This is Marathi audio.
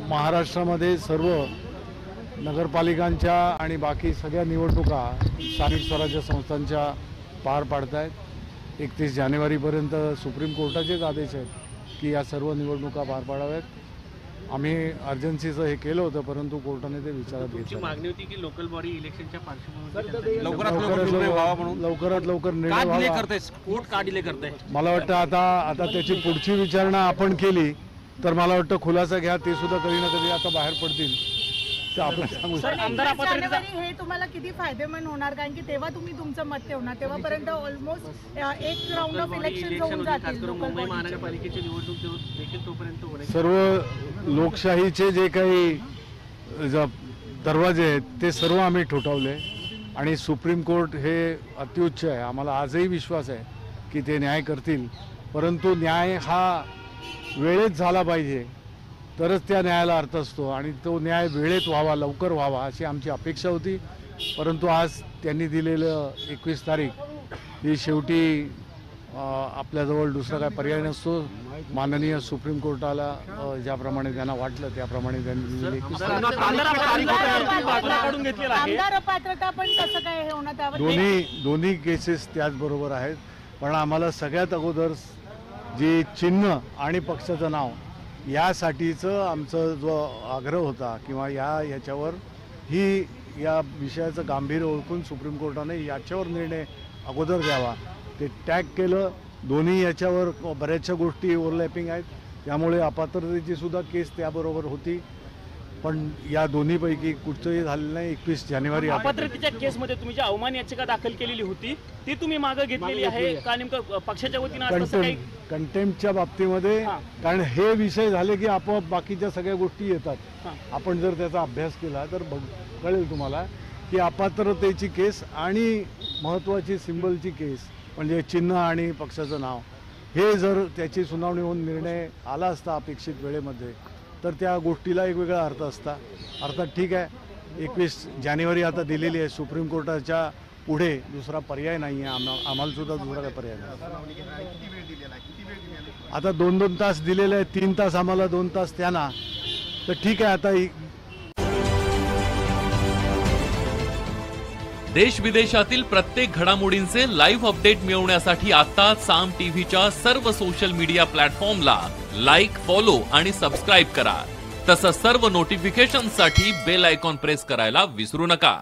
महाराष्ट्रामध्ये सर्व नगरपालिकांच्या आणि बाकी सगळ्या निवडणुका स्थानिक स्वराज्य संस्थांच्या पार पाडत आहेत। 31 जानेवारीपर्यंत सुप्रीम कोर्टाचेच आदेश आहेत की या सर्व निवडणुका पार पाडाव्यात। आम्ही अर्जन्सीचं हे केलं होतं, परंतु कोर्टाने ते विचारात घेतलं। मागणी होती की लोकल बॉडी इलेक्शनच्या पार्श्वभूमीवर लवकरात लवकर निर्णय व्हावा। कोर्ट का डिले करते? मला वाटतं आता त्याची पुढची विचारणा आपण केली तर मला वाटतं खुलासा घ्या, ते सुद्धा कधी ना कधी आता बाहेर पडतील। ते आपण सांगू शकतो हे तुम्हाला किती फायदेमंद होणार, कारण की तेव्हा तुम्ही तुमचं मत ठेवणार, तेव्हापर्यंत ऑलमोस्ट एक राऊंड ऑफ इलेक्शन होऊन जातील। मुंबई महानगरपालिकेची निवडणूक देखील तोपर्यंत सर्व लोकशाहीचे जे काही दरवाजे आहेत ते सर्व आम्ही ठोठावले आणि सुप्रीम कोर्ट हे अत्युच्च आहे। आम्हाला आजही विश्वास आहे की ते न्याय करतील, परंतु न्याय हा वेळेत झाला पाहिजे तरच त्या न्यायाला अर्थ असतो आणि तो न्याय वेळेत व्हावा, लवकर व्हावा अशी आमची अपेक्षा होती। परंतु आज त्यांनी दिलेलं 21 तारीख ही शेवटी आपल्याजवळ दुसरा काय पर्याय नसतो। माननीय सुप्रीम कोर्टाला ज्याप्रमाणे त्यांना वाटलं त्याप्रमाणे त्यांनी दिलेली दोन्ही केसेस त्याचबरोबर आहेत। पण आम्हाला सगळ्यात अगोदर जे चिन्ह आणि पक्षाचं नाव यासाठीचं आमचा जो आग्रह होता किंवा याच्यावर या विषयाचं गांभीर्य ओळखून सुप्रीम कोर्टाने याच्यावर निर्णय अगोदर द्यावा, ते टॅग केलं। दोन्ही याच्यावर बऱ्याचशा गोष्टी ओव्हरलॅपिंग आहेत, त्यामुळे अपात्रतेची सुद्धा केस त्याबरोबर होती। पण या दोन्हीपैकी कुठचंही झालेलं नाही। 21 जानेवारी अपात्रतेच्या केसमध्ये तुम्ही जी अवमान याचिका दाखल केलेली होती ती तुम्ही मागे घेतलेली आहे का? नेमकं पक्षाच्या वतीने कंटेम्प्टच्या बाबतीमध्ये, कारण हे विषय झाले की आपोआप बाकीच्या सगळ्या गोष्टी येतात। आपण जर त्याचा अभ्यास केला तर कळेल तुम्हाला की अपात्रतेची केस आणि महत्त्वाची सिंबलची केस म्हणजे चिन्ह आणि पक्षाचं नाव हे जर त्याची सुनावणी होऊन निर्णय आला असता अपेक्षित वेळेमध्ये तर त्या गोष्टीला एक वेगळा अर्थ असता। अर्थात ठीक आहे, 21 जानेवारी आता दिलेली आहे, सुप्रीम कोर्टाच्या पुढे दुसरा पर्याय नाही आहे, आम्हाला सुद्धा दुसरा काय पर्याय नाही। आता 2-2 तास दिलेले आहेत, 3 तास आम्हाला, 2 तास त्यांना, तर ठीक आहे। आता देश विदेशातील प्रत्येक घडामोडींचे लाईव्ह अपडेट मिळवण्यासाठी आता साम टीव्हीच्या सर्व सोशल मीडिया प्लॅटफॉर्मला लाईक, फॉलो आणि सबस्क्राईब करा। तसंच सर्व नोटिफिकेशनसाठी बेल आयकॉन प्रेस करायला विसरू नका।